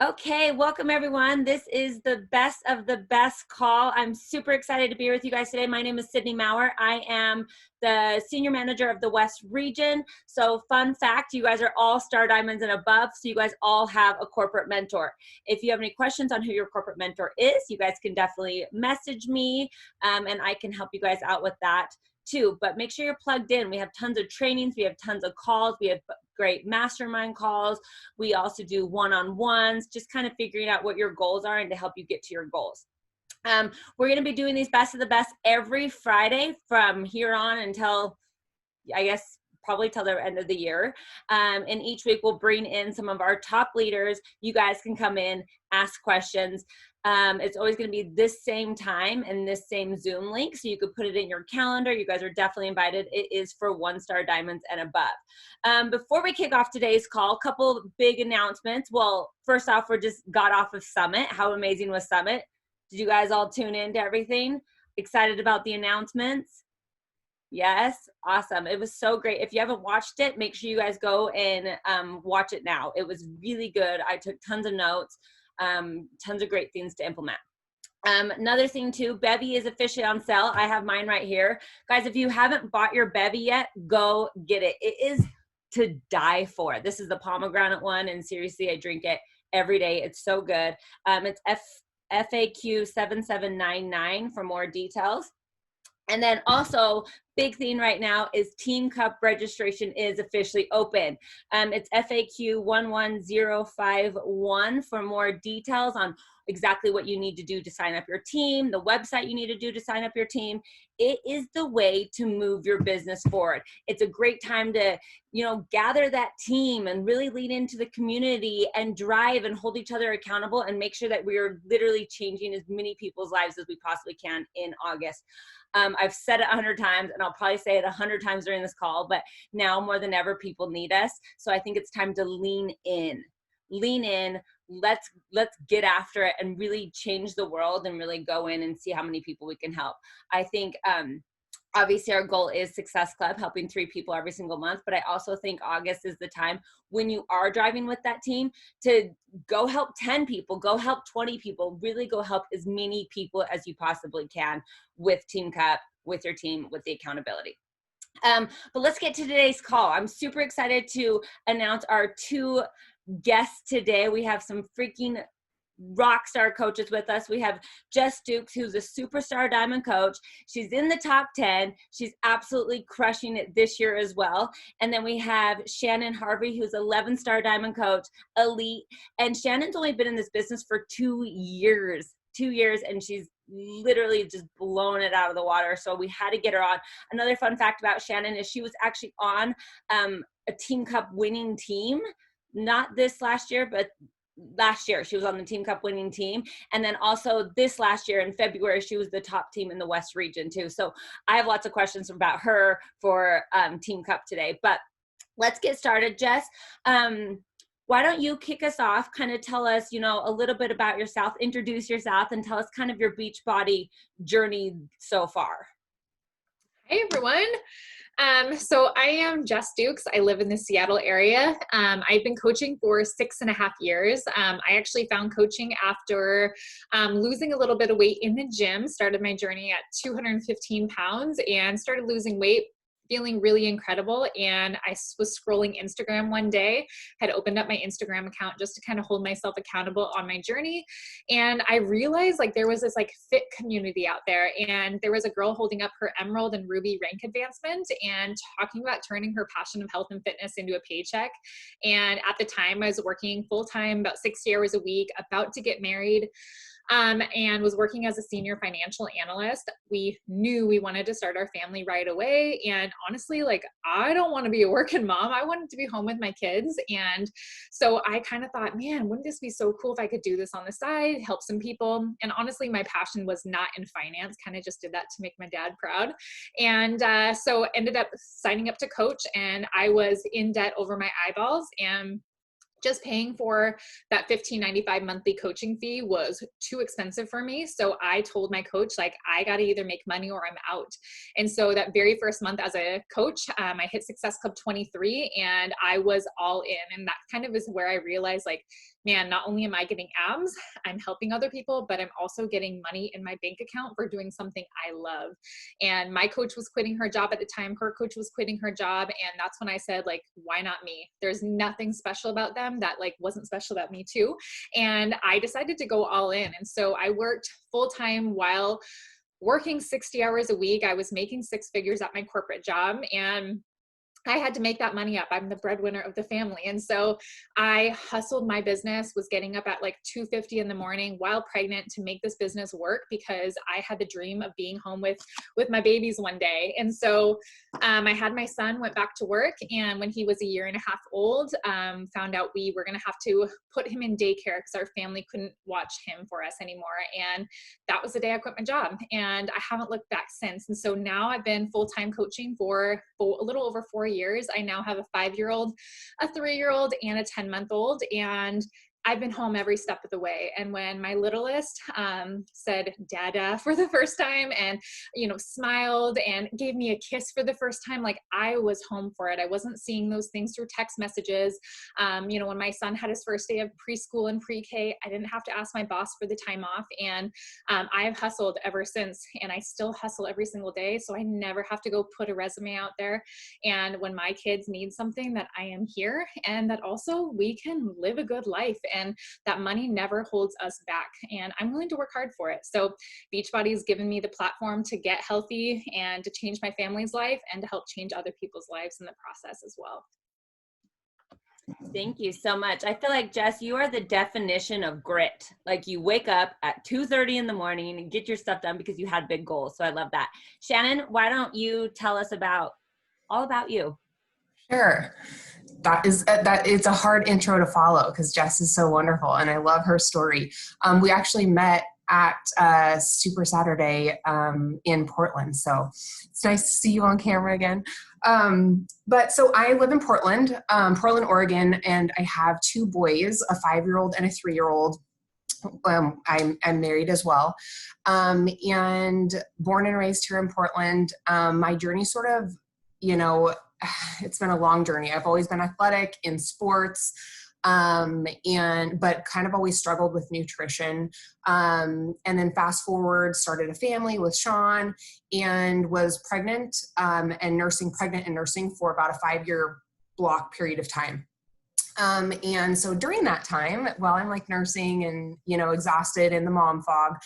Okay, welcome everyone. This is the best of the best call. I'm super excited to be here with you guys today. My name is Sydney Maurer. I am the senior manager of the West region. So fun fact, you guys are all star diamonds and above. So you guys all have a corporate mentor. If you have any questions on who your corporate mentor is, you guys can definitely message me and I can help you guys out with that too. But make sure you're plugged in. We have tons of trainings. We have tons of calls. We have great mastermind calls. We also do one-on-ones, just kind of figuring out what your goals are and to help you get to your goals. We're going to be doing these best of the best every Friday from here on until, I guess, probably till the end of the year. And each week we'll bring in some of our top leaders. You guys can come in, ask questions. It's always going to be this same time and this same Zoom link, so you could put it in your calendar. You guys are definitely invited. It is for 1-star diamonds and above. Before we kick off today's call, a couple big announcements. Well, first off, we just got off of Summit. How amazing was Summit? Did you guys all tune in to everything? Excited about the announcements? Yes, awesome. It was so great. If you haven't watched it, make sure you guys go and watch it now. It was really good. I took tons of notes, tons of great things to implement. Another thing too, Bevy is officially on sale. I have mine right here. Guys, if you haven't bought your Bevy yet, go get it. It is to die for. This is the pomegranate one, and seriously, I drink it every day. It's so good. It's FAQ 7799 for more details. And then also, big thing right now is Team Cup registration is officially open. It's FAQ 11051 for more details on exactly what you need to do to sign up your team, the website you need to do to sign up your team. It is the way to move your business forward. It's a great time to, gather that team and really lean into the community and drive and hold each other accountable and make sure that we are literally changing as many people's lives as we possibly can in August. I've said it 100 times, and I'll probably say it 100 times during this call, but now more than ever, people need us. So I think it's time to lean in. Let's get after it and really change the world and really go in and see how many people we can help. I think, obviously our goal is Success Club, helping 3 people every single month. But I also think August is the time when you are driving with that team to go help 10 people, go help 20 people, really go help as many people as you possibly can with Team Cup, with your team, with the accountability. But let's get to today's call. I'm super excited to announce our 2 guests today. We have some freaking rock star coaches with us. We have Jess Dukes, who's a superstar diamond coach. She's in the top 10. She's absolutely crushing it this year as well. And then we have Shannon Harvey, who's 11-star diamond coach, elite. And Shannon's only been in this business for 2 years, and she's literally just blown it out of the water. So we had to get her on. Another fun fact about Shannon is she was actually on a Team Cup winning team, not this last year, but last year she was on the Team Cup winning team. And then also this last year in February, she was the top team in the West region too. So I have lots of questions about her for Team Cup today, but let's get started. Jess, why don't you kick us off, kind of tell us, a little bit about yourself, introduce yourself, and tell us kind of your Beachbody journey so far. Hey everyone. So I am Jess Dukes. I live in the Seattle area. I've been coaching for 6.5 years. I actually found coaching after losing a little bit of weight in the gym, started my journey at 215 pounds and started losing weight, feeling really incredible. And I was scrolling Instagram one day, had opened up my Instagram account just to kind of hold myself accountable on my journey. And I realized there was this fit community out there. And there was a girl holding up her Emerald and Ruby rank advancement and talking about turning her passion of health and fitness into a paycheck. And at the time I was working full-time, about 60 hours a week, about to get married. And was working as a senior financial analyst. We knew we wanted to start our family right away. And honestly, I don't want to be a working mom. I wanted to be home with my kids. And so I kind of thought, man, wouldn't this be so cool if I could do this on the side, help some people? And honestly, my passion was not in finance, kind of just did that to make my dad proud. And so ended up signing up to coach, and I was in debt over my eyeballs and just paying for that $15.95 monthly coaching fee was too expensive for me. So I told my coach, like, I got to either make money or I'm out. And so that very first month as a coach, I hit Success Club 23 and I was all in. And that kind of is where I realized, like, man, not only am I getting abs, I'm helping other people, but I'm also getting money in my bank account for doing something I love. And my coach was quitting her job at the time. Her coach was quitting her job. And that's when I said, like, why not me? There's nothing special about them that like wasn't special about me too. And I decided to go all in. And so I worked full time while working 60 hours a week. I was making six figures at my corporate job, and I had to make that money up. I'm the breadwinner of the family. And so I hustled my business, was getting up at like 2:50 in the morning while pregnant to make this business work, because I had the dream of being home with my babies one day. And so I had my son, went back to work. And when he was a year and a half old, found out we were going to have to put him in daycare because our family couldn't watch him for us anymore. And that was the day I quit my job. And I haven't looked back since. And so now I've been full-time coaching for a little over 4 years. I now have a 5-year-old, a 3-year-old, and a 10-month-old. And I've been home every step of the way. And when my littlest said Dada for the first time and, smiled and gave me a kiss for the first time, like, I was home for it. I wasn't seeing those things through text messages. When my son had his first day of preschool and pre-K, I didn't have to ask my boss for the time off. And I have hustled ever since, and I still hustle every single day. So I never have to go put a resume out there. And when my kids need something, that I am here, and that also we can live a good life. And that money never holds us back. And I'm willing to work hard for it. So Beachbody's given me the platform to get healthy and to change my family's life and to help change other people's lives in the process as well. Thank you so much. I feel like, Jess, you are the definition of grit. Like, you wake up at 2:30 in the morning and get your stuff done because you had big goals. So I love that. Shannon, why don't you tell us all about you? Sure. That it's a hard intro to follow because Jess is so wonderful and I love her story. We actually met at Super Saturday in Portland. So it's nice to see you on camera again. But so I live in Portland, Oregon, and I have 2 boys, a 5-year-old and a 3-year-old. I'm married as well. And born and raised here in Portland. My journey sort of, it's been a long journey. I've always been athletic in sports, but kind of always struggled with nutrition. And then fast forward, started a family with Sean and was pregnant, and nursing for about a 5-year block period of time. And so during that time, while I'm like nursing and, exhausted in the mom fog,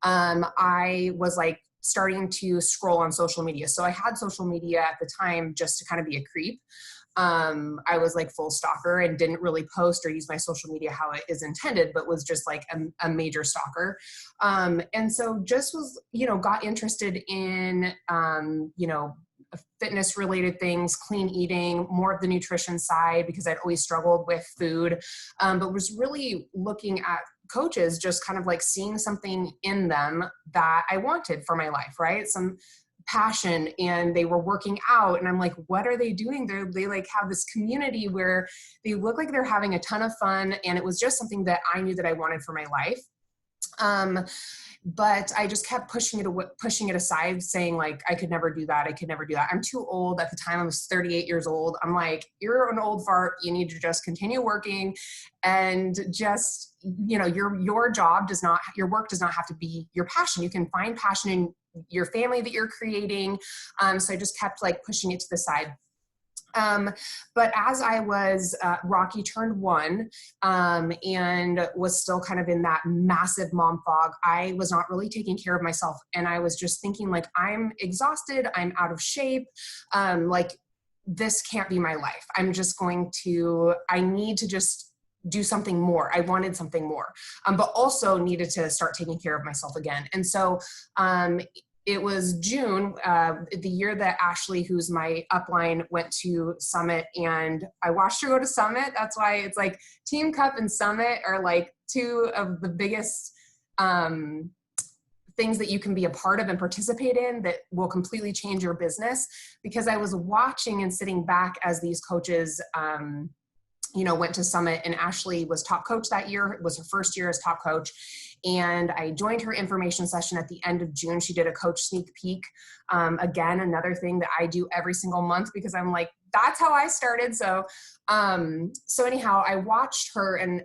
I was like starting to scroll on social media. So I had social media at the time just to kind of be a creep. I was like full stalker and didn't really post or use my social media how it is intended, but was just like a major stalker. And so just was, got interested in, fitness related things, clean eating, more of the nutrition side, because I'd always struggled with food, but was really looking at coaches, just kind of like seeing something in them that I wanted for my life, right? Some passion, and they were working out, and I'm like, what are they doing? They like have this community where they look like they're having a ton of fun, and it was just something that I knew that I wanted for my life. But I just kept pushing it aside, saying like, I could never do that. I'm too old. At the time I was 38 years old. I'm like, you're an old fart. You need to just continue working, and just, your job your work does not have to be your passion. You can find passion in your family that you're creating. So I just kept like pushing it to the side. But as I was, Rocky turned 1, and was still kind of in that massive mom fog, I was not really taking care of myself. And I was just thinking like, I'm exhausted, I'm out of shape. Like, this can't be my life. I need to just do something more. I wanted something more, but also needed to start taking care of myself again. And so, it was June, the year that Ashley, who's my upline, went to Summit, and I watched her go to Summit. That's why it's like Team Cup and Summit are like 2 of the biggest things that you can be a part of and participate in that will completely change your business. Because I was watching and sitting back as these coaches went to Summit, and Ashley was top coach that year. It was her first year as top coach. And I joined her information session at the end of June. She did a coach sneak peek. Again, another thing that I do every single month, because I'm like, that's how I started. So anyhow, I watched her and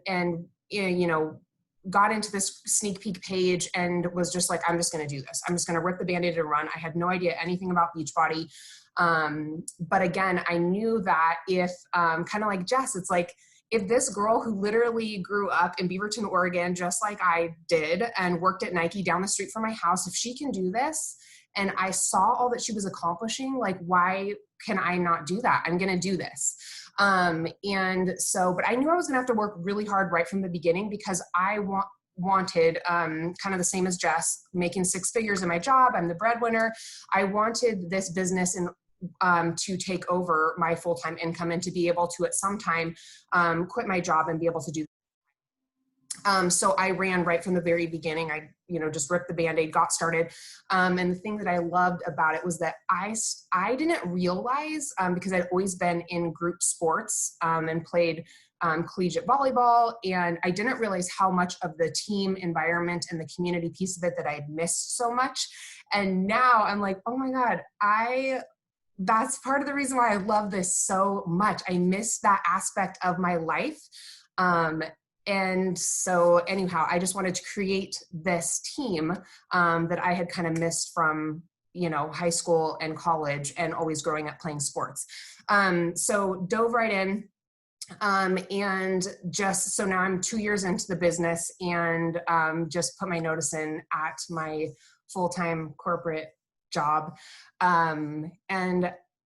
got into this sneak peek page and was just like, I'm just going to do this. I'm just going to rip the Band-Aid and run. I had no idea anything about Beachbody. But again, I knew that if, kind of like Jess, it's like, if this girl who literally grew up in Beaverton, Oregon, just like I did, and worked at Nike down the street from my house, if she can do this, and I saw all that she was accomplishing, like, why can I not do that? I'm going to do this. But I knew I was going to have to work really hard right from the beginning, because I wanted, kind of the same as Jess, making 6 figures in my job. I'm the breadwinner. I wanted this business to take over my full-time income, and to be able to at some time quit my job and be able to do. So I ran right from the very beginning. I, just ripped the Band-Aid, got started. And the thing that I loved about it was that I didn't realize, because I'd always been in group sports and played collegiate volleyball, and I didn't realize how much of the team environment and the community piece of it that I had missed so much. And now I'm like, oh my God, that's part of the reason why I love this so much. I miss that aspect of my life. And so anyhow, I just wanted to create this team that I had kind of missed from, high school and college, and always growing up playing sports. So dove right in. And just, so now I'm 2 years into the business, and just put my notice in at my full-time corporate job. And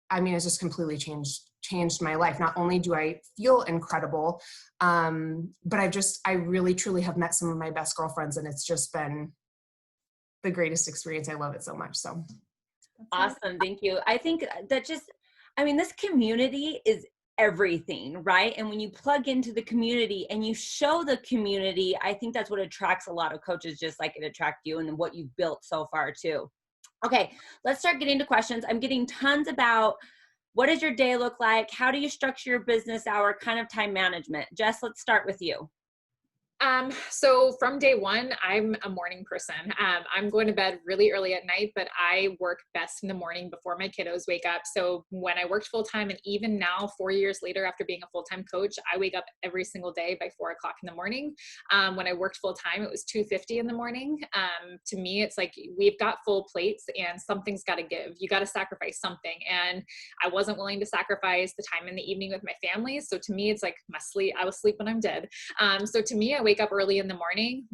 I mean, it's just completely changed my life. Not only do I feel incredible, but I really truly have met some of my best girlfriends, and it's just been the greatest experience. I love it so much. So awesome. Thank you. I think that this community is everything, right? And when you plug into the community and you show the community, I think that's what attracts a lot of coaches, just like it attracts you and what you've built so far too. Okay, let's start getting to questions. I'm getting tons about what does your day look like? How do you structure your business hour, kind of time management? Jess, let's start with you. So from day one, I'm a morning person. I'm going to bed really early at night, but I work best in the morning before my kiddos wake up. So when I worked full time, and even now, 4 years later, after being a full-time coach, I wake up every single day by 4 o'clock in the morning. When I worked full time, it was 2:50 in the morning. To me, it's like, we've got full plates and something's got to give. You got to sacrifice something. And I wasn't willing to sacrifice the time in the evening with my family. So to me, it's like I will sleep when I'm dead. So to me, I wake up early in the morning,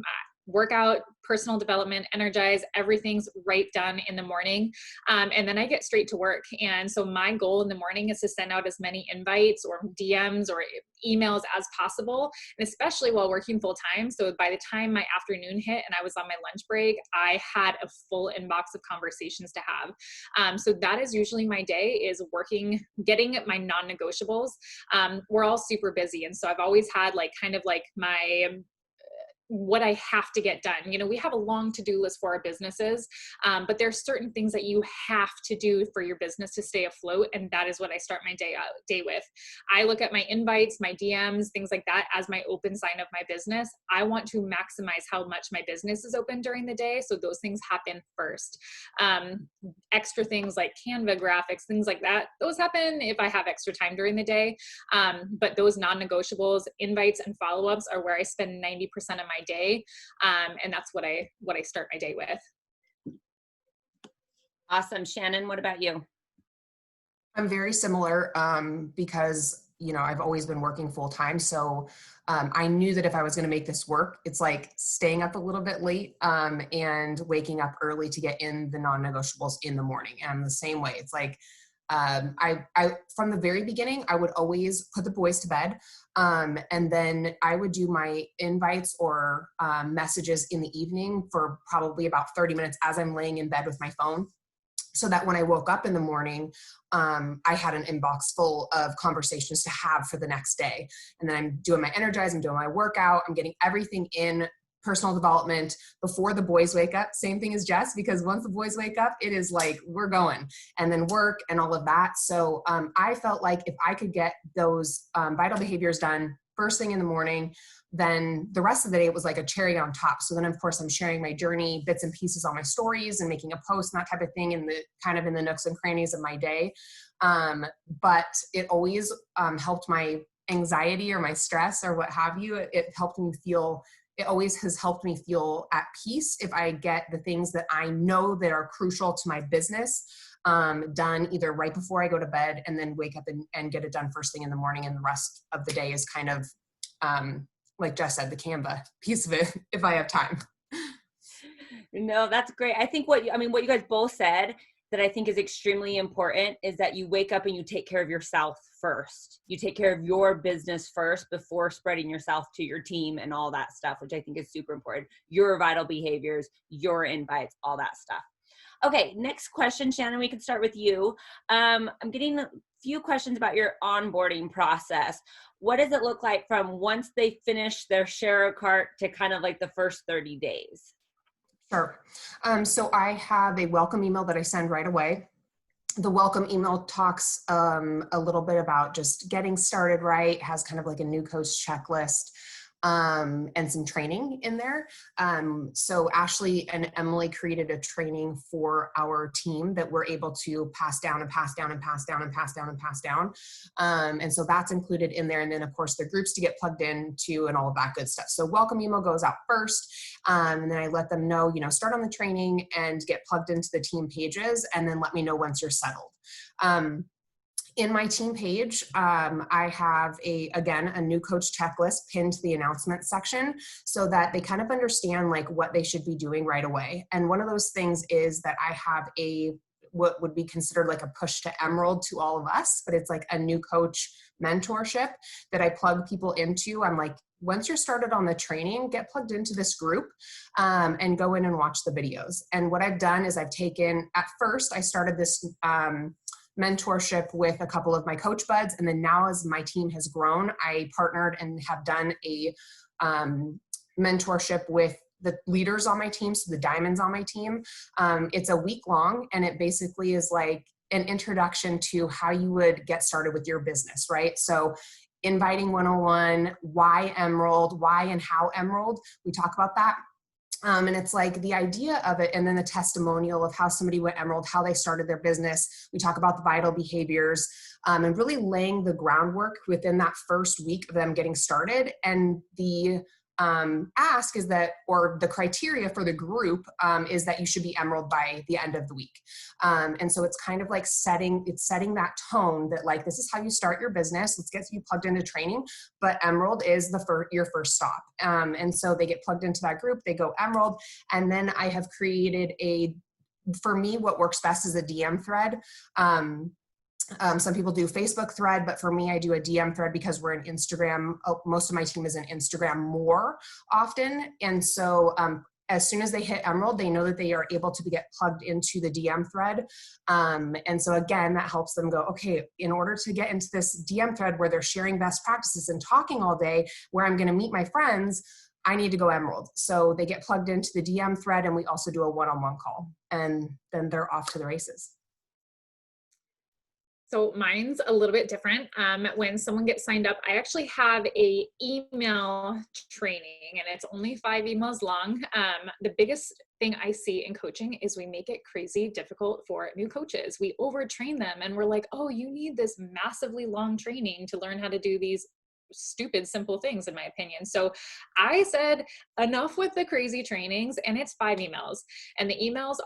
workout, personal development, energize, everything's right done in the morning. And then I get straight to work. And so my goal in the morning is to send out as many invites or DMs or emails as possible, and especially while working full time. So by the time my afternoon hit and I was on my lunch break, I had a full inbox of conversations to have. So that is usually my day, is working, getting my non-negotiables. We're all super busy. And so I've always had what I have to get done. We have a long to-do list for our businesses, but there's certain things that you have to do for your business to stay afloat. And that is what I start my day with. I look at my invites, my DMs, things like that as my open sign of my business. I want to maximize how much my business is open during the day. So those things happen first. Extra things like Canva graphics, things like that, those happen if I have extra time during the day. But those non-negotiables, invites and follow-ups, are where I spend 90% of my day. And that's what I start my day with. Awesome. Shannon, what about you? I'm very similar, because, I've always been working full time. So I knew that if I was going to make this work, it's like staying up a little bit late and waking up early to get in the non-negotiables in the morning. And I'm the same way. It's like, I from the very beginning, I would always put the boys to bed. And then I would do my invites or messages in the evening for probably about 30 minutes as I'm laying in bed with my phone, so that when I woke up in the morning, I had an inbox full of conversations to have for the next day. And then I'm doing my energize, I'm doing my workout, I'm getting everything in personal development before the boys wake up. Same thing as Jess, because once the boys wake up, it is like, we're going, and then work and all of that. So I felt like if I could get those vital behaviors done first thing in the morning, then the rest of the day it was like a cherry on top. So then of course I'm sharing my journey, bits and pieces on my stories and making a post and that type of thing in the kind of in the nooks and crannies of my day. But it always helped my anxiety or my stress or what have you. It always has helped me feel at peace if I get the things that I know that are crucial to my business done either right before I go to bed, and then wake up and get it done first thing in the morning. And the rest of the day is kind of, like Jess said, the Canva piece of it, if I have time. No, that's great. I think what you guys both said that I think is extremely important is that you wake up and you take care of yourself first. You take care of your business first before spreading yourself to your team and all that stuff, which I think is super important. Your vital behaviors, your invites, all that stuff. Okay, next question, Shannon, we can start with you. I'm getting a few questions about your onboarding process. What does it look like from once they finish their share cart to kind of like the first 30 days? Sure. So I have a welcome email that I send right away. The welcome email talks a little bit about just getting started right, has kind of like a new coach checklist and some training in there. So Ashley and Emily created a training for our team that we're able to pass down and pass down and pass down and pass down and pass down. And so that's included in there. And then of course the groups to get plugged into and all of that good stuff. So welcome email goes out first. And then I let them know, start on the training and get plugged into the team pages, and then let me know once you're settled. In my team page, I have a new coach checklist pinned to the announcement section so that they kind of understand like what they should be doing right away. And one of those things is that I have what would be considered like a push to emerald to all of us, but it's like a new coach mentorship that I plug people into. I'm like, once you're started on the training, get plugged into this group and go in and watch the videos. And what I've done is at first I started this mentorship with a couple of my coach buds. And then now as my team has grown, I partnered and have done a mentorship with the leaders on my team, so the diamonds on my team. It's a week long, and it basically is like an introduction to how you would get started with your business, right? So inviting 101, why Emerald, why and how Emerald, we talk about that. And it's like the idea of it, and then the testimonial of how somebody went Emerald, how they started their business. We talk about the vital behaviors and really laying the groundwork within that first week of them getting started. And the ask is that, or the criteria for the group is that you should be Emerald by the end of the week. And so it's kind of like setting that tone that like, this is how you start your business. Let's get you plugged into training, but Emerald is your first stop. And so they get plugged into that group, they go Emerald. And then I have created for me, what works best is a DM thread. Some people do Facebook thread, but for me, I do a DM thread because we're in Instagram. Most of my team is in Instagram more often. And so as soon as they hit Emerald, they know that they are able to get plugged into the DM thread. And so again, that helps them go, okay, in order to get into this DM thread where they're sharing best practices and talking all day, where I'm going to meet my friends, I need to go Emerald. So they get plugged into the DM thread, and we also do a one-on-one call, and then they're off to the races. So mine's a little bit different. When someone gets signed up, I actually have a email training, and it's only 5 emails long. The biggest thing I see in coaching is we make it crazy difficult for new coaches. We overtrain them, and we're like, oh, you need this massively long training to learn how to do these stupid, simple things, in my opinion. So I said, enough with the crazy trainings, and it's 5 emails. And the emails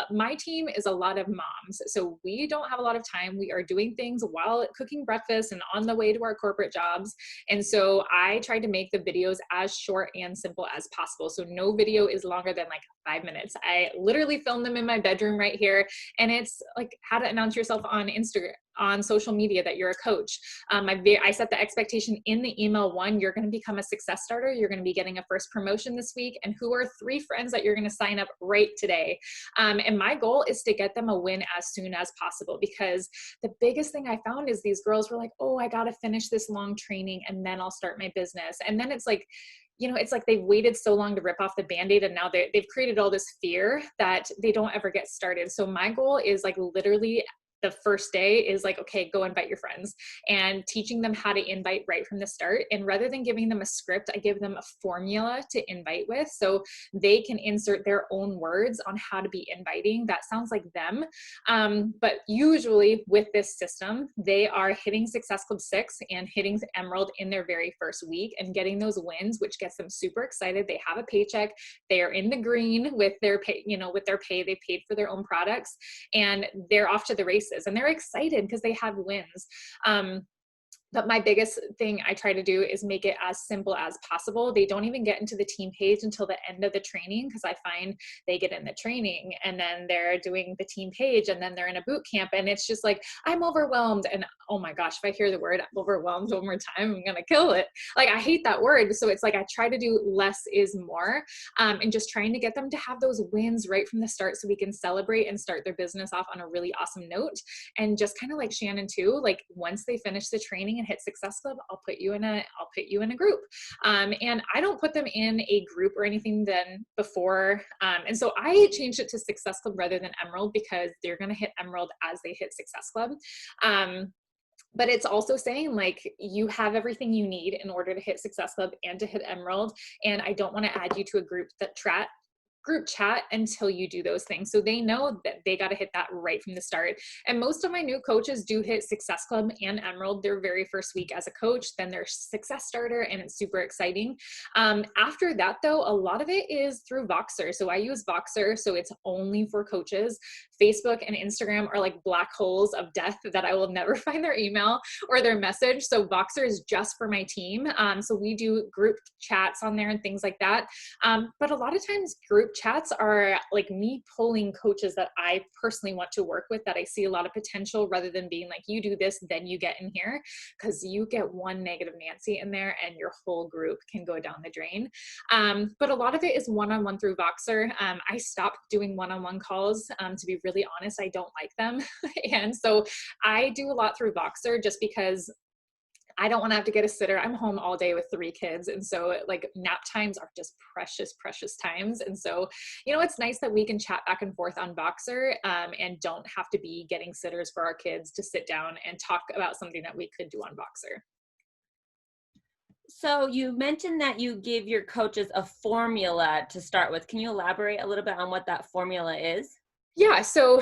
my team is a lot of moms. So we don't have a lot of time. We are doing things while cooking breakfast and on the way to our corporate jobs. And so I tried to make the videos as short and simple as possible. So no video is longer than like 5 minutes. I literally filmed them in my bedroom right here. And it's like how to announce yourself on Instagram, on social media, that you're a coach. I set the expectation in the email. 1, you're going to become a success starter. You're going to be getting a first promotion this week. And who are 3 friends that you're going to sign up right today? And my goal is to get them a win as soon as possible, because the biggest thing I found is these girls were like, oh, I got to finish this long training and then I'll start my business. And then it's like, it's like they've waited so long to rip off the Band-Aid, and now they've created all this fear that they don't ever get started. So my goal is like literally the first day is like, okay, go invite your friends, and teaching them how to invite right from the start. And rather than giving them a script, I give them a formula to invite with, so they can insert their own words on how to be inviting. That sounds like them. But usually with this system, they are hitting Success Club 6 and hitting Emerald in their very first week and getting those wins, which gets them super excited. They have a paycheck. They are in the green with their pay, with their pay. They paid for their own products, and they're off to the races, and they're excited because they have wins. But my biggest thing I try to do is make it as simple as possible. They don't even get into the team page until the end of the training, because I find they get in the training and then they're doing the team page and then they're in a boot camp, and it's just like, I'm overwhelmed. And oh my gosh, if I hear the word overwhelmed one more time, I'm going to kill it. Like, I hate that word. So it's like, I try to do less is more, and just trying to get them to have those wins right from the start so we can celebrate and start their business off on a really awesome note. And just kind of like Shannon too, like once they finish the training and hit Success Club, I'll put you in a group. And I don't put them in a group or anything then before. And so I changed it to Success Club rather than Emerald, because they're going to hit Emerald as they hit Success Club. But it's also saying like, you have everything you need in order to hit Success Club and to hit Emerald. And I don't want to add you to a group chat until you do those things. So they know that they got to hit that right from the start. And most of my new coaches do hit Success Club and Emerald their very first week as a coach, then their Success Starter, and it's super exciting. After that though, a lot of it is through Voxer. So I use Voxer, so it's only for coaches. Facebook and Instagram are like black holes of death that I will never find their email or their message. So Voxer is just for my team. So we do group chats on there and things like that. But a lot of times group chats are like me pulling coaches that I personally want to work with, that I see a lot of potential, rather than being like, you do this, then you get in here, because you get one negative Nancy in there and your whole group can go down the drain. But a lot of it is one-on-one through Voxer. I stopped doing one-on-one calls. To be really honest, I don't like them. And so I do a lot through Voxer, just because I don't want to have to get a sitter. I'm home all day with 3 kids. And so like nap times are just precious, precious times. And so, it's nice that we can chat back and forth on Voxer, and don't have to be getting sitters for our kids to sit down and talk about something that we could do on Voxer. So you mentioned that you give your coaches a formula to start with. Can you elaborate a little bit on what that formula is? Yeah, so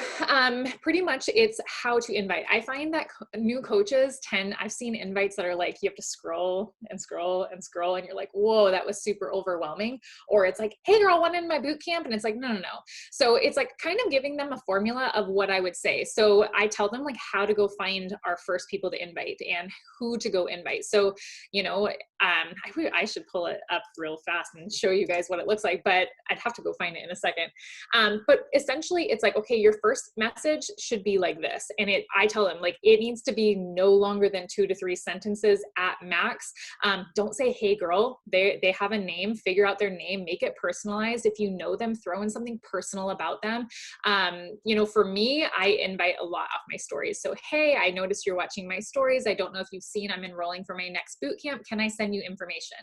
pretty much it's how to invite. I find that new coaches I've seen invites that are like, you have to scroll and scroll and scroll, and you're like, whoa, that was super overwhelming. Or it's like, hey girl, want in my boot camp? And it's like, no. So it's like kind of giving them a formula of what I would say. So I tell them like how to go find our first people to invite and who to go invite. So, I should pull it up real fast and show you guys what it looks like, but I'd have to go find it in a second. But essentially it's like, okay, your first message should be like this. And I tell them like, it needs to be no longer than 2 to 3 sentences at max. Don't say, hey girl, they have a name, figure out their name, make it personalized. If you know them, throw in something personal about them. For me, I invite a lot off my stories. So, hey, I noticed you're watching my stories. I don't know if you've seen, I'm enrolling for my next boot camp. Can I send you information?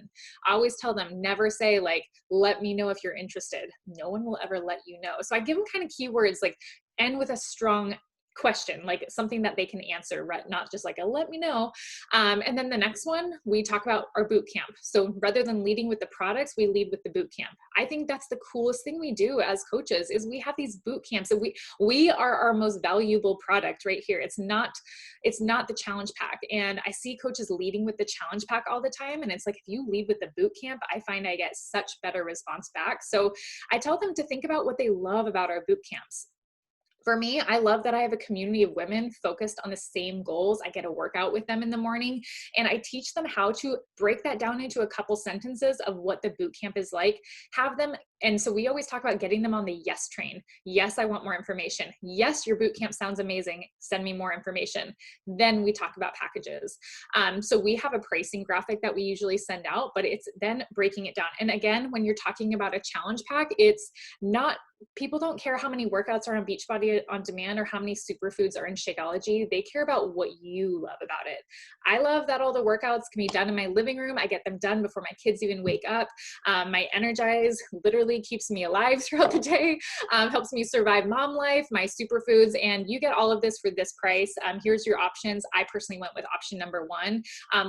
I always tell them, never say like, let me know if you're interested. No one will ever let you know. So I give them kind of keywords, like end with a strong question, like something that they can answer, right? Not just like a let me know. And then the next one, we talk about our boot camp. So rather than leading with the products, we lead with the boot camp. I think that's the coolest thing we do as coaches, is we have these boot camps, and we are our most valuable product right here. It's not the challenge pack. And I see coaches leading with the challenge pack all the time. And it's like, if you lead with the boot camp, I find I get such better response back. So I tell them to think about what they love about our boot camps. For me, I love that I have a community of women focused on the same goals. I get a workout with them in the morning, and I teach them how to break that down into a couple sentences of what the boot camp is like. Have them And so we always talk about getting them on the yes train. Yes, I want more information. Yes, your boot camp sounds amazing. Send me more information. Then we talk about packages. So we have a pricing graphic that we usually send out, but it's then breaking it down. And again, when you're talking about a challenge pack, it's not, people don't care how many workouts are on Beachbody On Demand or how many superfoods are in Shakeology. They care about what you love about it. I love that all the workouts can be done in my living room. I get them done before my kids even wake up. My Energize literally keeps me alive throughout the day, helps me survive mom life, my superfoods, and you get all of this for this price. Here's your options. I personally went with option number 1.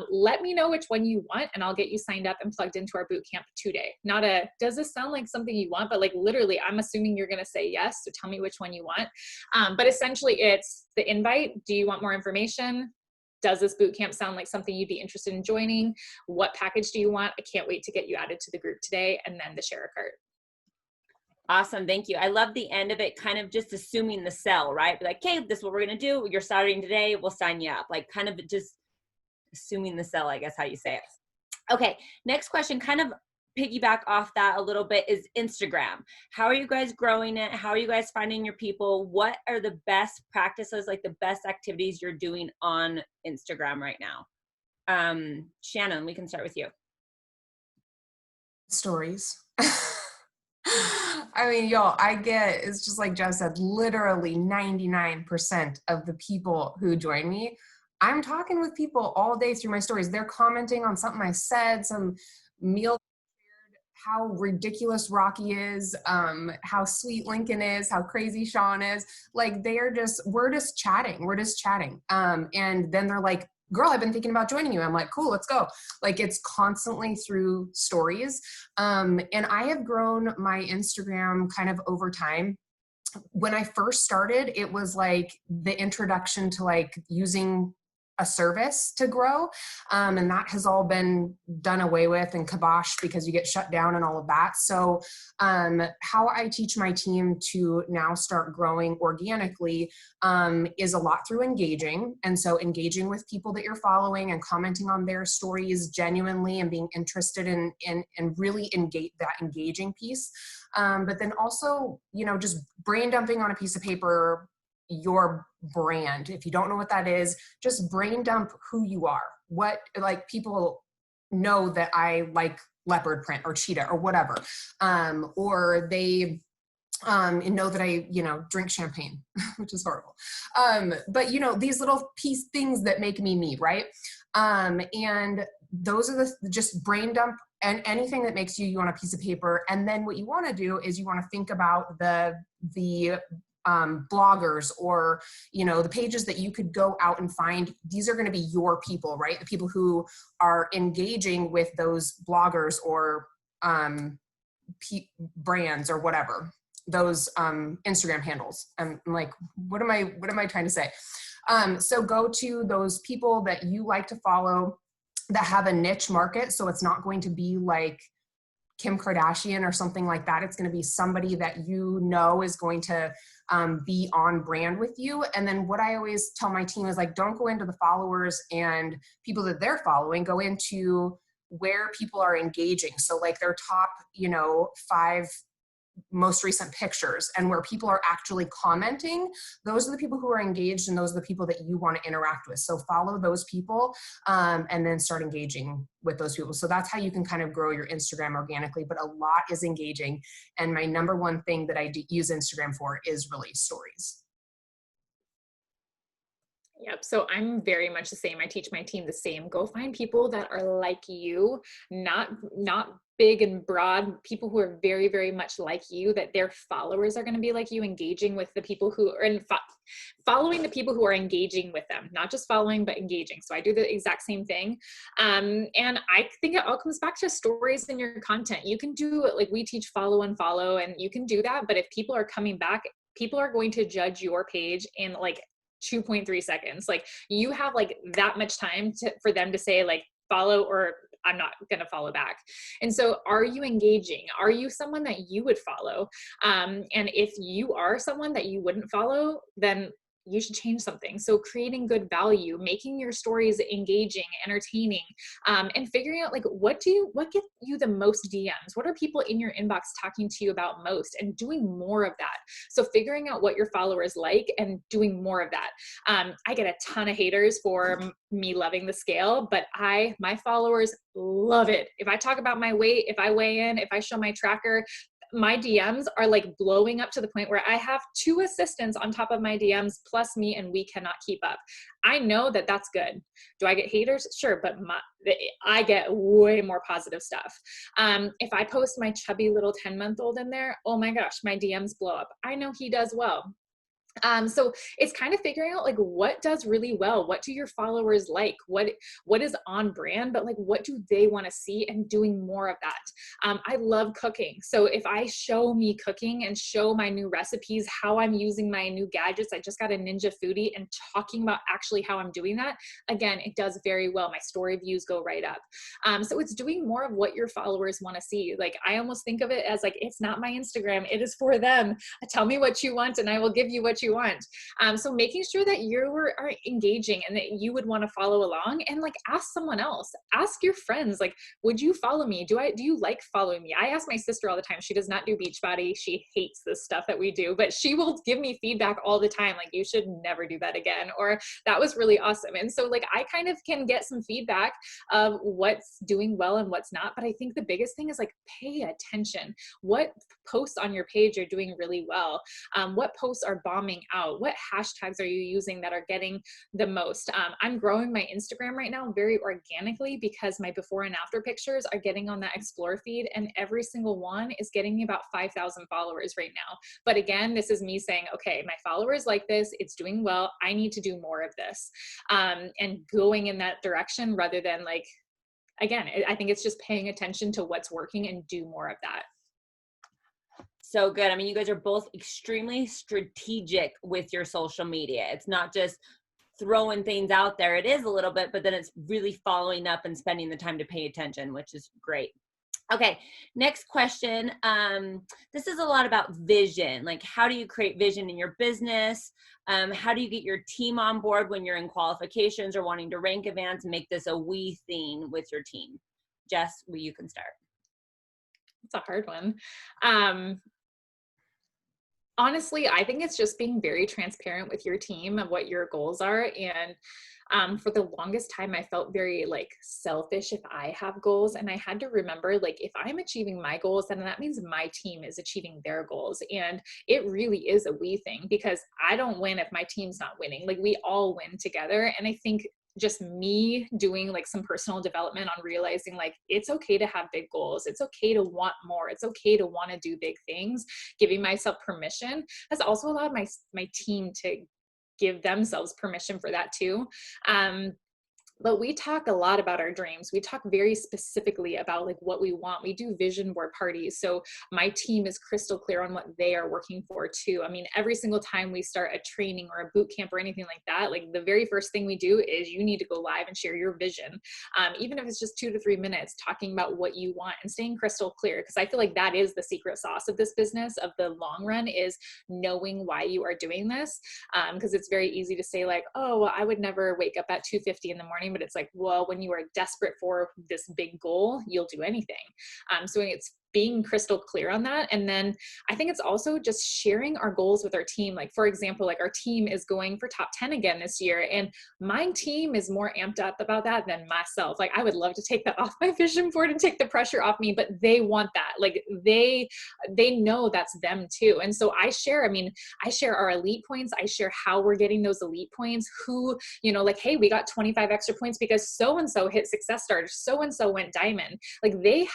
Let me know which one you want and I'll get you signed up and plugged into our boot camp today. Not a, does this sound like something you want? But like literally, I'm assuming you're going to say yes. So tell me which one you want. But essentially it's the invite. Do you want more information? Does this boot camp sound like something you'd be interested in joining? What package do you want? I can't wait to get you added to the group today. And then the share a cart. Awesome. Thank you. I love the end of it, kind of just assuming the sell, right? Be like, okay, this is what we're going to do. You're starting today. We'll sign you up. Like kind of just assuming the sell, I guess how you say it. Okay. Next question, kind of piggyback off that a little bit, is Instagram. How are you guys growing it? How are you guys finding your people? What are the best practices, like the best activities you're doing on Instagram right now? Shannon, we can start with you. Stories. I mean, y'all, it's just like Jess said, literally 99% of the people who join me, I'm talking with people all day through my stories. They're commenting on something I said, some meal, how ridiculous Rocky is, how sweet Lincoln is, how crazy Sean is. Like we're just chatting. And then they're like, girl, I've been thinking about joining you. I'm like, cool, let's go. Like it's constantly through stories. And I have grown my Instagram kind of over time. When I first started, it was like the introduction to like using a service to grow. And that has all been done away with and kiboshed because you get shut down and all of that. So how I teach my team to now start growing organically is a lot through engaging. And so engaging with people that you're following and commenting on their stories genuinely and being interested in really engage that engaging piece. But then also, just brain dumping on a piece of paper, your brand. If you don't know what that is, just brain dump who you are. What, like, people know that I like leopard print or cheetah or whatever. Or they know that I, drink champagne, which is horrible. But these little things that make me, right? And those are just brain dump and anything that makes you on a piece of paper. And then what you want to do is you want to think about the bloggers or, the pages that you could go out and find. These are going to be your people, right? The people who are engaging with those bloggers or brands or whatever, those Instagram handles. I'm like, what am I trying to say? So go to those people that you like to follow that have a niche market. So it's not going to be like Kim Kardashian or something like that. It's going to be somebody that is going to be on brand with you. And then what I always tell my team is like, don't go into the followers and people that they're following, go into where people are engaging. So like their top, 5 most recent pictures and where people are actually commenting, those are the people who are engaged and those are the people that you want to interact with. So follow those people and then start engaging with those people. So that's how you can kind of grow your Instagram organically, but a lot is engaging. And my number one thing that I use Instagram for is really stories. Yep. So I'm very much the same. I teach my team the same. Go find people that are like you, not big and broad, people who are very, very much like you, that their followers are going to be like you, engaging with the people who are following the people who are engaging with them, not just following, but engaging. So I do the exact same thing. And I think it all comes back to stories in your content. You can do, like we teach follow and follow, and you can do that. But if people are coming back, people are going to judge your page in like 2.3 seconds. Like you have like that much time for them to say like follow or I'm not going to follow back. And so are you engaging? Are you someone that you would follow? And if you are someone that you wouldn't follow, then you should change something. So creating good value, making your stories engaging, entertaining, and figuring out like, what gets you the most DMs? What are people in your inbox talking to you about most, and doing more of that. So figuring out what your followers like and doing more of that. I get a ton of haters for me loving the scale, but my followers love it. If I talk about my weight, if I weigh in, if I show my tracker, my DMs are like blowing up to the point where I have 2 assistants on top of my DMs plus me, and we cannot keep up. I know that that's good. Do I get haters? Sure. But I get way more positive stuff. If I post my chubby little 10-month-old in there, oh my gosh, my DMs blow up. I know he does well. So it's kind of figuring out like, what does really well, what do your followers like, what is on brand, but like, what do they want to see, and doing more of that. I love cooking. So if I show me cooking and show my new recipes, how I'm using my new gadgets, I just got a Ninja Foodie, and talking about actually how I'm doing that, again, it does very well. My story views go right up. So it's doing more of what your followers want to see. Like, I almost think of it as like, it's not my Instagram, it is for them. Tell me what you want and I will give you what you want. So making sure that you are engaging and that you would want to follow along, and like, ask someone else, ask your friends, like, would you follow me? Do you like following me? I ask my sister all the time. She does not do Beachbody. She hates this stuff that we do, but she will give me feedback all the time. Like, you should never do that again, or that was really awesome. And so like, I kind of can get some feedback of what's doing well and what's not. But I think the biggest thing is like, pay attention. What posts on your page are doing really well? What posts are bombing out? What hashtags are you using that are getting the most? I'm growing my Instagram right now very organically, because my before and after pictures are getting on that explore feed, and every single one is getting me about 5,000 followers right now. But again, this is me saying, okay, my followers like this, it's doing well, I need to do more of this, and going in that direction, rather than like, again, I think it's just paying attention to what's working and do more of that. So good. I mean, you guys are both extremely strategic with your social media. It's not just throwing things out there. It is a little bit, but then it's really following up and spending the time to pay attention, which is great. Okay, next question. This is a lot about vision. Like, how do you create vision in your business? How do you get your team on board when you're in qualifications or wanting to rank events and make this a we thing with your team? Jess, you can start. It's a hard one. Honestly, I think it's just being very transparent with your team of what your goals are. And for the longest time, I felt very like selfish if I have goals. And I had to remember, like, if I'm achieving my goals, then that means my team is achieving their goals. And it really is a we thing, because I don't win if my team's not winning. Like, we all win together. And I think just me doing like some personal development on realizing like, it's okay to have big goals. It's okay to want more. It's okay to want to do big things. Giving myself permission has also allowed my team to give themselves permission for that too. But we talk a lot about our dreams. We talk very specifically about like what we want. We do vision board parties. So my team is crystal clear on what they are working for too. I mean, every single time we start a training or a boot camp or anything like that, like the very first thing we do is you need to go live and share your vision. Even if it's just 2 to 3 minutes, talking about what you want and staying crystal clear. Because I feel like that is the secret sauce of this business of the long run, is knowing why you are doing this. Because it's very easy to say like, oh, well, I would never wake up at 2:50 in the morning. But it's like, well, when you are desperate for this big goal, you'll do anything. So it's being crystal clear on that. And then I think it's also just sharing our goals with our team. Like, for example, like our team is going for top 10 again this year. And my team is more amped up about that than myself. Like, I would love to take that off my vision board and take the pressure off me, but they want that. Like, they know that's them too. And so I share our elite points. I share how we're getting those elite points, who, like, hey, we got 25 extra points because so-and-so hit success starters, so-and-so went diamond. Like, they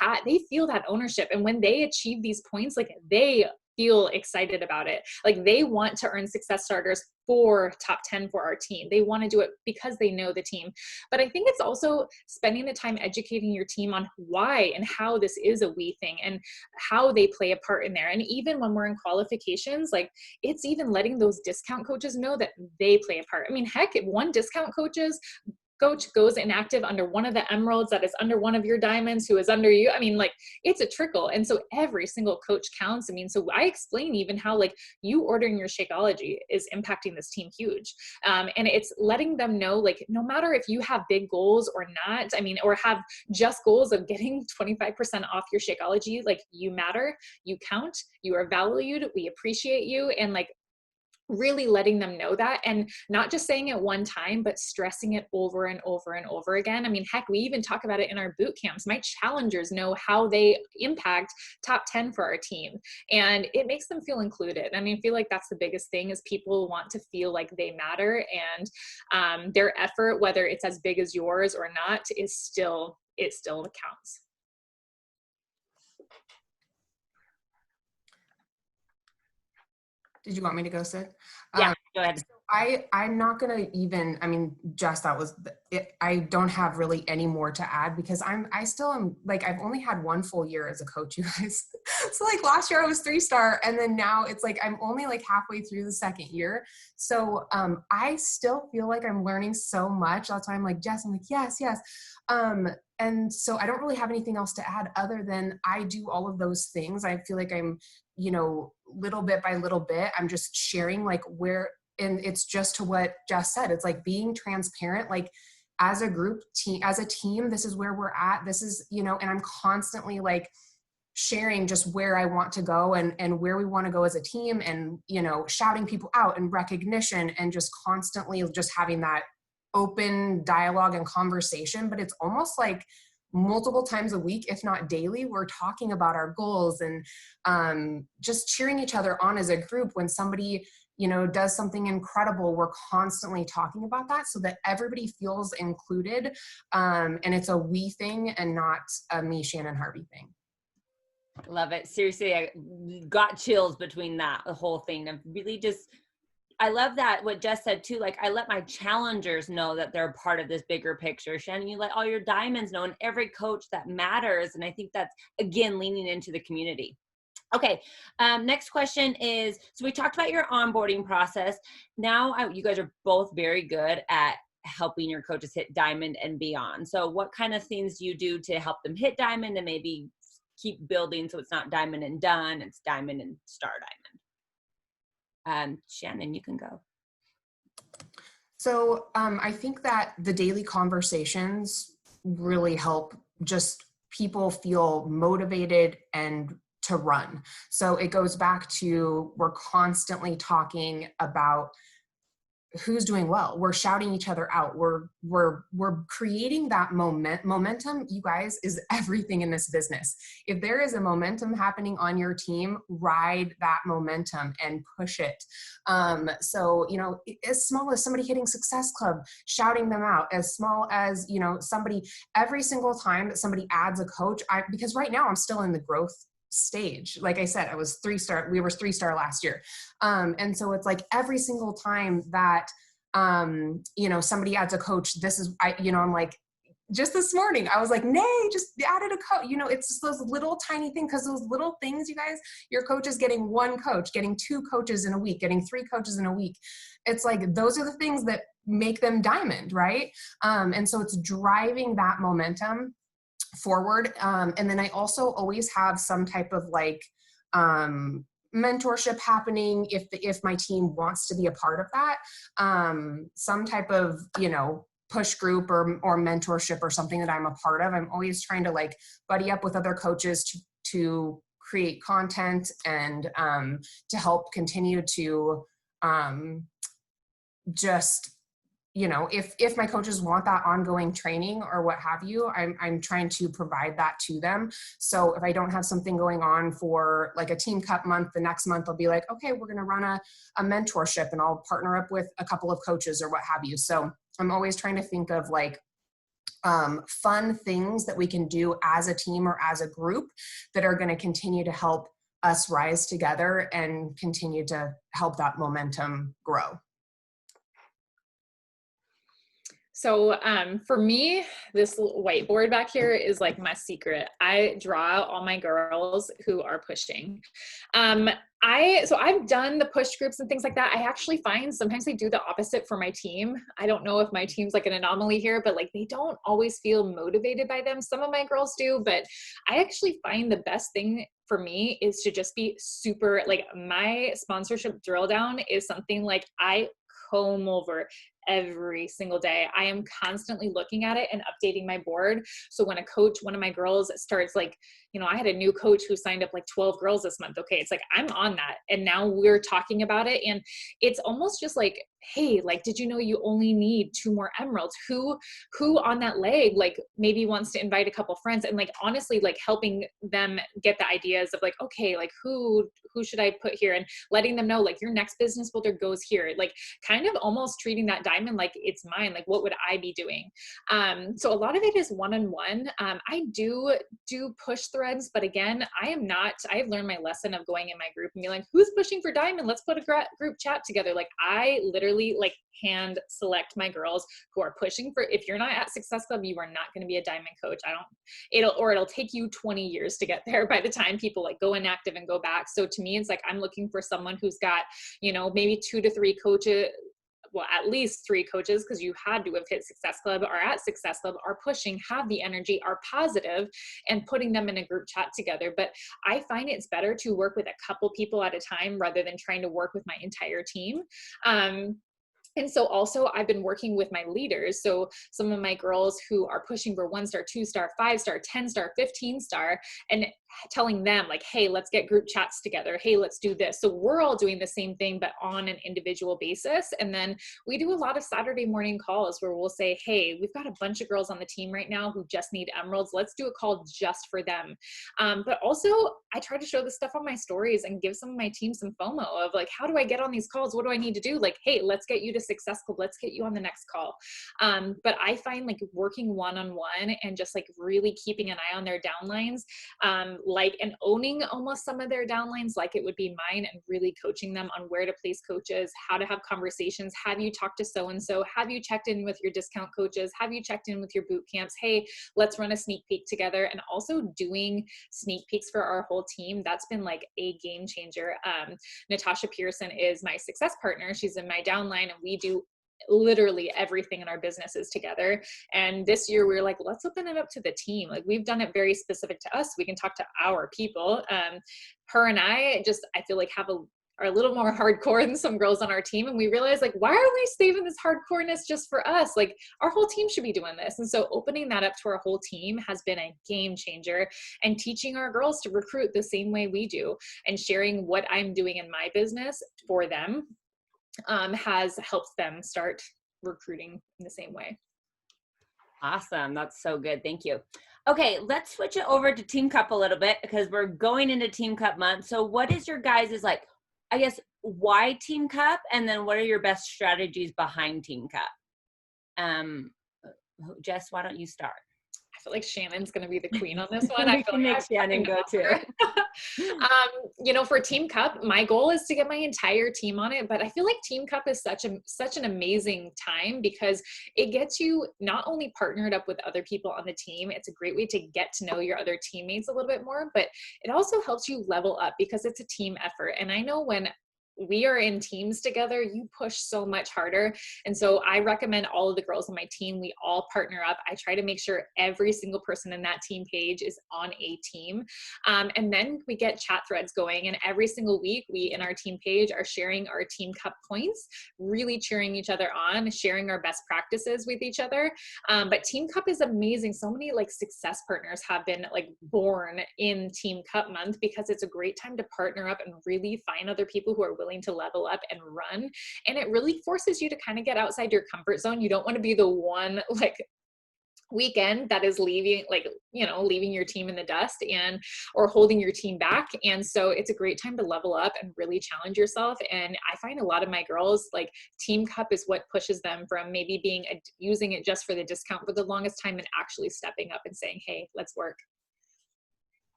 feel that ownership. And when they achieve these points, like, they feel excited about it. Like, they want to earn success starters for top 10 for our team. They want to do it because they know the team. But I think it's also spending the time educating your team on why and how this is a we thing and how they play a part in there. And even when we're in qualifications, like, it's even letting those discount coaches know that they play a part. I mean, heck, if one discount coaches coach goes inactive under one of the emeralds that is under one of your diamonds who is under you. I mean, like, it's a trickle. And so every single coach counts. I mean, so I explain even how like you ordering your Shakeology is impacting this team huge. And it's letting them know, like, no matter if you have big goals or not, I mean, or have just goals of getting 25% off your Shakeology, like, you matter, you count, you are valued, we appreciate you. And like, really letting them know that, and not just saying it one time, but stressing it over and over and over again. I mean, heck, we even talk about it in our boot camps. My challengers know how they impact top 10 for our team, and it makes them feel included. I mean, I feel like that's the biggest thing, is people want to feel like they matter, and their effort, whether it's as big as yours or not, is still, it still counts. Did you want me to go, Sid? Yeah, go ahead. I'm not going to even, I mean, Jess, that was it. I don't have really any more to add, because I still am, like, I've only had 1 full year as a coach, you guys. So like last year I was 3-star, and then now it's like, I'm only like halfway through the 2nd year. So I still feel like I'm learning so much. That's why I'm like, Jess, I'm like, yes. And so I don't really have anything else to add other than I do all of those things. I feel like I'm, you know, little bit by little bit, I'm just sharing like where, and it's just to what Jess said, it's like being transparent, like as a group team, as a team, this is where we're at. This is, you know, and I'm constantly like sharing just where I want to go and where we want to go as a team, and, you know, shouting people out and recognition, and just constantly just having that open dialogue and conversation. But it's almost like multiple times a week, if not daily, we're talking about our goals and just cheering each other on as a group. When somebody, you know, does something incredible, we're constantly talking about that so that everybody feels included. And it's a we thing and not a me, Shannon Harvey thing. Love it. Seriously, I got chills between that, the whole thing. Of really just, I love that what Jess said too. Like, I let my challengers know that they're part of this bigger picture. Shannon, you let all your diamonds know, and every coach that matters. And I think that's, again, leaning into the community. Okay. Next question is, so we talked about your onboarding process. Now you guys are both very good at helping your coaches hit diamond and beyond. So what kind of things do you do to help them hit diamond and maybe keep building so it's not diamond and done, it's diamond and star diamond? Shannon, you can go. So I think that the daily conversations really help just people feel motivated and to run. So it goes back to, we're constantly talking about who's doing well. We're shouting each other out. We're creating that momentum. You guys, is everything in this business. If there is a momentum happening on your team, ride that momentum and push it. So, you know, as small as somebody hitting Success Club, shouting them out, as small as, you know, somebody, every single time that somebody adds a coach, because right now I'm still in the growth stage. Like I said, I was 3-star, we were 3-star last year. And so it's like every single time that, you know, somebody adds a coach, I'm like, just this morning, I was like, nay, just added a coach. You know, it's just those little tiny things, because those little things, you guys, your coach is getting 1 coach, getting 2 coaches in a week, getting 3 coaches in a week. It's like, those are the things that make them diamond, right? And so it's driving that momentum forward. And then I also always have some type of like mentorship happening if my team wants to be a part of that. Some type of, you know, push group or mentorship or something that I'm a part of. I'm always trying to like buddy up with other coaches to create content and to help continue to just, you know, if my coaches want that ongoing training or what have you, I'm trying to provide that to them. So if I don't have something going on for like a team cup month, the next month I'll be like, okay, we're going to run a mentorship, and I'll partner up with a couple of coaches or what have you. So I'm always trying to think of like fun things that we can do as a team or as a group that are going to continue to help us rise together and continue to help that momentum grow. So for me, this whiteboard back here is like my secret. I draw all my girls who are pushing. So I've done the push groups and things like that. I actually find sometimes they do the opposite for my team. I don't know if my team's like an anomaly here, but like they don't always feel motivated by them. Some of my girls do, but I actually find the best thing for me is to just be super, like my sponsorship drill down is something like I comb over every single day. I am constantly looking at it and updating my board. So when one of my girls starts like, I had a new coach who signed up like 12 girls this month. Okay. It's like, I'm on that. And now we're talking about it. And it's almost just like, hey, like, did you know you only need 2 more emeralds? Who on that leg, like maybe wants to invite a couple friends, and like, honestly, like helping them get the ideas of like, okay, like who should I put here, and letting them know like your next business builder goes here, like kind of almost treating that diamond like it's mine. Like, what would I be doing? So a lot of it is one-on-one. I do push threads, but again, I've learned my lesson of going in my group and be like, who's pushing for diamond? Let's put a group chat together. Like I literally like hand select my girls who are pushing for, if you're not at Success Club, you are not going to be a diamond coach. It'll take you 20 years to get there by the time people like go inactive and go back. So to me, it's like, I'm looking for someone who's got, maybe 2 to 3 coaches, well, at least 3 coaches, because you had to have hit Success Club, are at Success Club, are pushing, have the energy, are positive, and putting them in a group chat together. But I find it's better to work with a couple people at a time rather than trying to work with my entire team. And so also I've been working with my leaders. So some of my girls who are pushing for 1-star, 2-star, 5-star, 10-star, 15-star, and telling them like, hey, let's get group chats together. Hey, let's do this. So we're all doing the same thing, but on an individual basis. And then we do a lot of Saturday morning calls where we'll say, hey, we've got a bunch of girls on the team right now who just need emeralds. Let's do a call just for them. But also I try to show this stuff on my stories and give some of my team some FOMO of like, how do I get on these calls? What do I need to do? Like, hey, let's get you to Success Club. Let's get you on the next call. But I find like working one-on-one and just like really keeping an eye on their downlines, and owning almost some of their downlines like it would be mine, and really coaching them on where to place coaches, how to have conversations. Have you talked to so-and-so? Have you checked in with your discount coaches? Have you checked in with your boot camps? Hey, let's run a sneak peek together. And also doing sneak peeks for our whole team. That's been like a game changer. Natasha Pearson is my success partner. She's in my downline, and we do literally everything in our businesses together. And this year we were like, let's open it up to the team. Like we've done it very specific to us. We can talk to our people. Her and I feel like are a little more hardcore than some girls on our team. And we realized like, why are we saving this hardcoreness just for us? Like our whole team should be doing this. And so opening that up to our whole team has been a game changer, and teaching our girls to recruit the same way we do, and sharing what I'm doing in my business for them has helped them start recruiting in the same way. Awesome. That's so good. Thank you. Okay, let's switch it over to Team Cup a little bit, because we're going into Team Cup month. So what is your guys' like, I guess, why Team Cup? And then what are your best strategies behind Team Cup? Jess, why don't you start? I feel like Shannon's going to be the queen on this one. I can make Shannon go too. For Team Cup, my goal is to get my entire team on it, but I feel like Team Cup is such an amazing time, because it gets you not only partnered up with other people on the team. It's a great way to get to know your other teammates a little bit more, but it also helps you level up because it's a team effort. And I know when we are in teams together, you push so much harder. And so I recommend all of the girls on my team, we all partner up. I try to make sure every single person in that team page is on a team. And then we get chat threads going. And every single week, we in our team page are sharing our Team Cup points, really cheering each other on, sharing our best practices with each other. But Team Cup is amazing. So many like success partners have been like born in Team Cup month, because it's a great time to partner up and really find other people who are willing to level up and run. And it really forces you to kind of get outside your comfort zone. You don't want to be the one like weekend that is leaving your team in the dust or holding your team back. And so it's a great time to level up and really challenge yourself. And I find a lot of my girls, like Team Cup is what pushes them from maybe using it just for the discount for the longest time, and actually stepping up and saying, hey, let's work.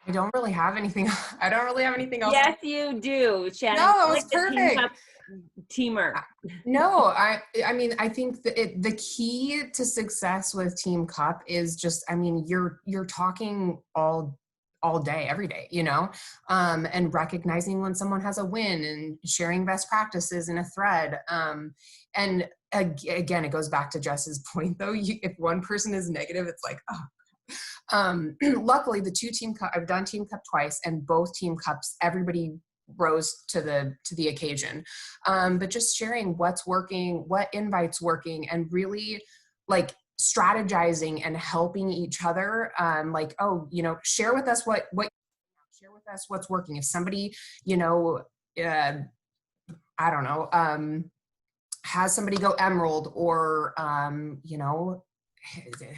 I don't really have anything else. Yes, you do, Shannon. No, it was perfect. teamer. No, I mean, I think that the key to success with Team Cup is just, I mean, you're talking all day, every day, you know, and recognizing when someone has a win and sharing best practices in a thread. And again, it goes back to Jess's point though, if one person is negative, it's like, oh. Luckily the I've done Team Cup twice, and both Team Cups, everybody rose to the occasion. But just sharing what's working, what invites working, and really like strategizing and helping each other. Like, oh, you know, share with us share with us what's working. If somebody, you know, I don't know, has somebody go emerald, or, you know,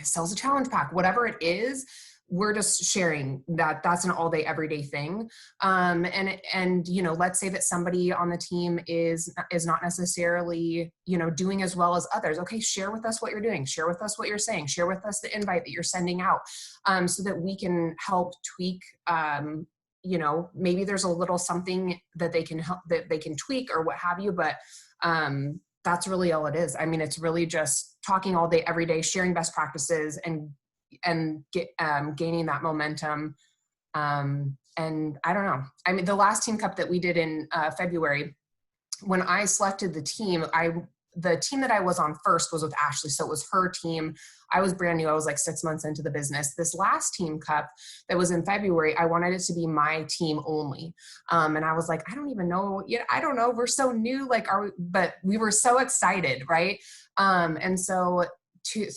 sells a challenge pack, whatever it is, we're just sharing that's an all day, everyday thing. And, you know, let's say that somebody on the team is not necessarily, you know, doing as well as others. Okay. Share with us what you're doing. Share with us what you're saying. Share with us the invite that you're sending out, so that we can help tweak, you know, maybe there's a little something that they can help, that they can tweak or what have you. But, that's really all it is. I mean, it's really just talking all day, every day, sharing best practices, and gaining that momentum. And I don't know. I mean, the last Team Cup that we did in February, when I selected the team, the team that I was on first was with Ashley. So it was her team. I was brand new. I was like 6 months into the business. This last Team Cup that was in February, I wanted it to be my team only. And I was like, I don't even know. I don't know. We're so new. Like, but we were so excited. Right. And so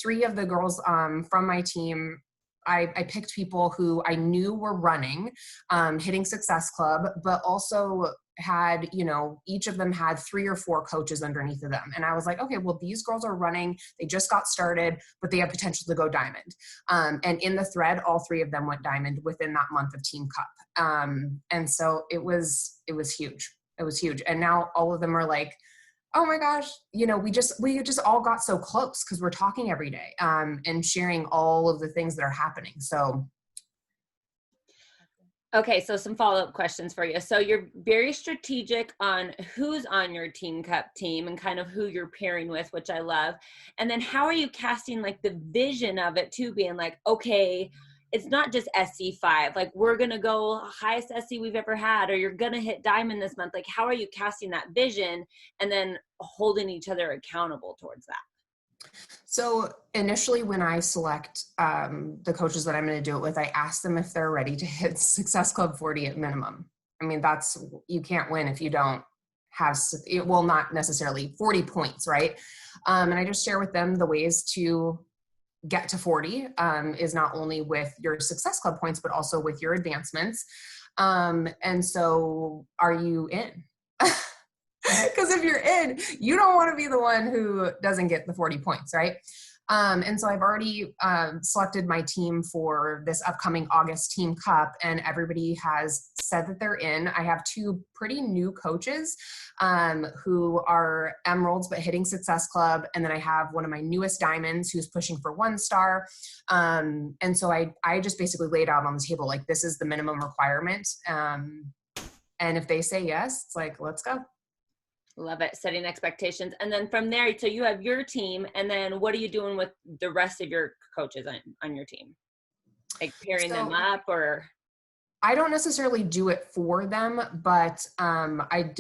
three of the girls from my team, I picked people who I knew were running, hitting Success Club, but also had, you know, each of them had 3 or 4 coaches underneath of them. And I was like, okay, well, these girls are running. They just got started, but they have potential to go diamond. And in the thread, all 3 of them went diamond within that month of Team Cup. And so it was huge. It was huge. And now all of them are like, oh my gosh, you know, we just all got so close because we're talking every day, and sharing all of the things that are happening. So. Okay, so some follow-up questions for you. So you're very strategic on who's on your Team Cup team and kind of who you're pairing with, which I love. And then how are you casting like the vision of it too, being like, okay, it's not just SC5, like we're going to go highest SC we've ever had, or you're going to hit diamond this month. Like, how are you casting that vision and then holding each other accountable towards that? So initially when I select the coaches that I'm going to do it with, I ask them if they're ready to hit Success Club 40 at minimum. I mean, you can't win if you don't have, well, not necessarily 40 points, right? And I just share with them the ways to get to 40 is not only with your Success Club points, but also with your advancements. And so are you in? Because if you're in, you don't want to be the one who doesn't get the 40 points, right? And so I've already selected my team for this upcoming August Team Cup, and everybody has said that they're in. I have 2 pretty new coaches who are emeralds but hitting Success Club, and then I have one of my newest diamonds who's pushing for 1 star. And so I just basically laid out on the table, like, this is the minimum requirement. And if they say yes, it's like, let's go. Love it. Setting expectations. And then from there, so you have your team, and then what are you doing with the rest of your coaches on your team? Like pairing them up, or? I don't necessarily do it for them, but have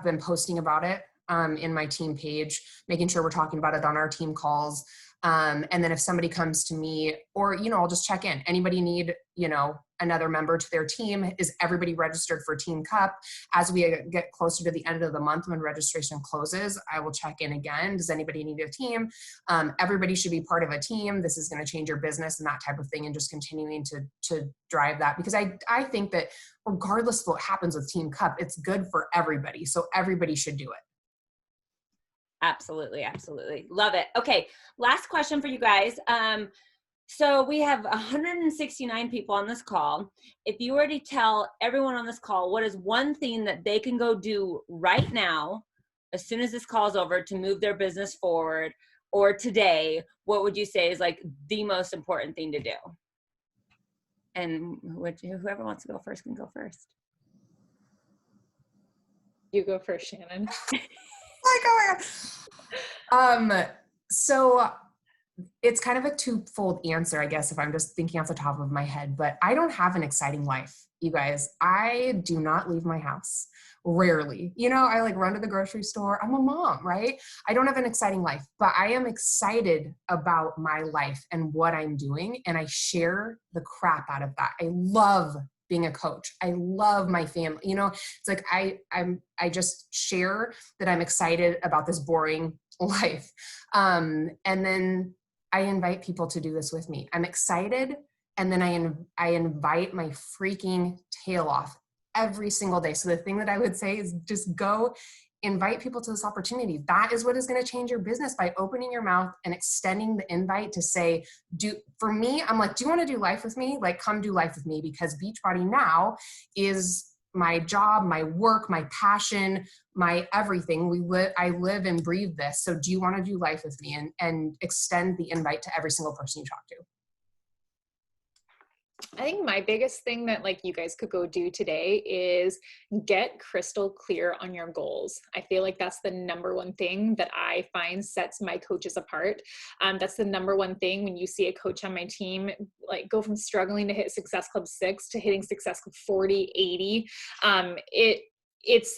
been posting about it in my team page, making sure we're talking about it on our team calls. And then if somebody comes to me, or, you know, I'll just check in. Anybody need, you know, another member to their team? Is everybody registered for Team Cup? As we get closer to the end of the month when registration closes, I will check in again. Does anybody need a team? Everybody should be part of a team. This is going to change your business and that type of thing, and just continuing to drive that, because I think that regardless of what happens with Team Cup, it's good for everybody. So everybody should do it. Absolutely. Absolutely. Love it. Okay. Last question for you guys. So we have 169 people on this call. If you were to tell everyone on this call, what is one thing that they can go do right now, as soon as this call is over, to move their business forward, or today, what would you say is like the most important thing to do? And whoever wants to go first can go first. You go first, Shannon. Like, oh my God. So it's kind of a twofold answer, I guess, if I'm just thinking off the top of my head, but I don't have an exciting life, you guys. I do not leave my house. Rarely. I like run to the grocery store. I'm a mom, right? I don't have an exciting life, but I am excited about my life and what I'm doing. And I share the crap out of that. I love being a coach. I love my family. It's like I just share that I'm excited about this boring life. And then I invite people to do this with me. I'm excited. And then I invite my freaking tail off every single day. So the thing that I would say is just go invite people to this opportunity. That is what is going to change your business, by opening your mouth and extending the invite to say, for me, I'm like, do you want to do life with me? Like, come do life with me, because Beachbody now is my job, my work, my passion, my everything. I live and breathe this. So do you want to do life with me? And extend the invite to every single person you talk to. I think my biggest thing that like you guys could go do today is get crystal clear on your goals. I feel like that's the number one thing that I find sets my coaches apart. That's the number one thing when you see a coach on my team, like go from struggling to hit Success Club 6 to hitting Success Club 40, 80.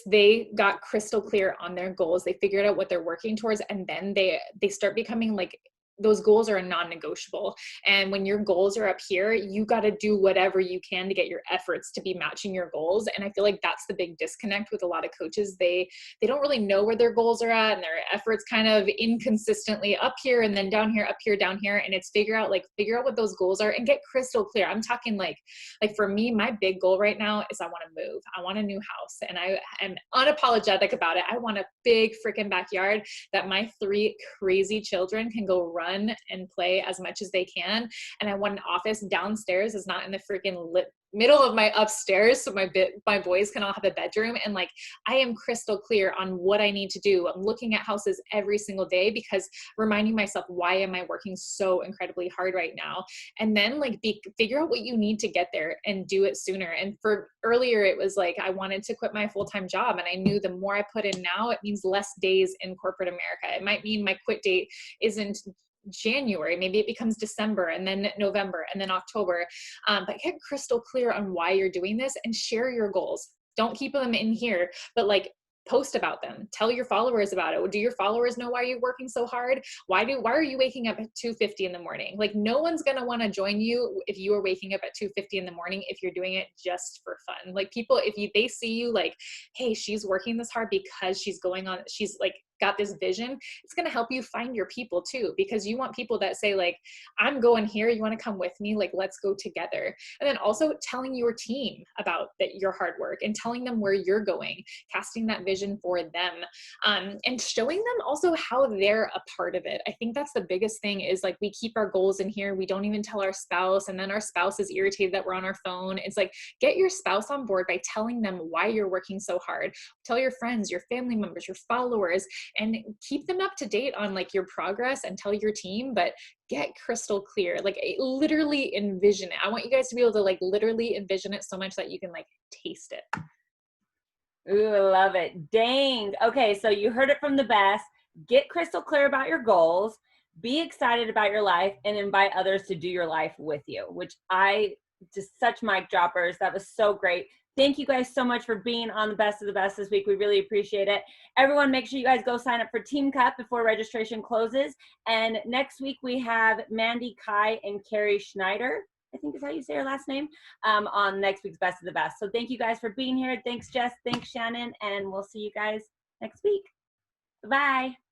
They got crystal clear on their goals. They figured out what they're working towards, and then they start becoming like, those goals are non-negotiable. And when your goals are up here, you got to do whatever you can to get your efforts to be matching your goals. And I feel like that's the big disconnect with a lot of coaches. They don't really know where their goals are at, and their efforts kind of inconsistently up here and then down here, up here, down here. And it's figure out what those goals are and get crystal clear. I'm talking like for me, my big goal right now is I want to move. I want a new house, and I am unapologetic about it. I want a big freaking backyard that my 3 crazy children can go run and play as much as they can. And I want an office downstairs is not in the freaking middle of my upstairs, so my boys can all have a bedroom. And like, I am crystal clear on what I need to do. I'm looking at houses every single day, because reminding myself, why am I working so incredibly hard right now? And then like figure out what you need to get there and do it sooner. And for earlier, it was like I wanted to quit my full-time job, and I knew the more I put in now, it means less days in corporate America. It might mean my quit date isn't January, maybe it becomes December, and then November, and then October. But get crystal clear on why you're doing this and share your goals. Don't keep them in here, but like post about them. Tell your followers about it. Do your followers know why you're working so hard? Why are you waking up at 2:50 in the morning? Like, no one's going to want to join you if you are waking up at 2:50 in the morning, if you're doing it just for fun. Like, people, they see you like, hey, she's working this hard because she's like got this vision, it's going to help you find your people too, because you want people that say like, I'm going here, you want to come with me, like let's go together. And then also telling your team about your hard work and telling them where you're going, casting that vision for them, and showing them also how they're a part of it. I think that's the biggest thing, is like we keep our goals in here, we don't even tell our spouse, and then our spouse is irritated that we're on our phone. It's like, get your spouse on board by telling them why you're working so hard. Tell your friends, your family members, your followers, and keep them up to date on like your progress, and tell your team, but get crystal clear. Like, literally envision it. I want you guys to be able to like literally envision it so much that you can like taste it. Ooh, I love it. Dang. Okay, so you heard it from the best. Get crystal clear about your goals, be excited about your life, and invite others to do your life with you, which just such mic droppers. That was so great. Thank you guys so much for being on the Best of the Best this week. We really appreciate it. Everyone, make sure you guys go sign up for Team Cup before registration closes. And next week we have Mandy Kai and Carrie Schneider, I think is how you say her last name, on next week's Best of the Best. So thank you guys for being here. Thanks, Jess. Thanks, Shannon. And we'll see you guys next week. Bye-bye.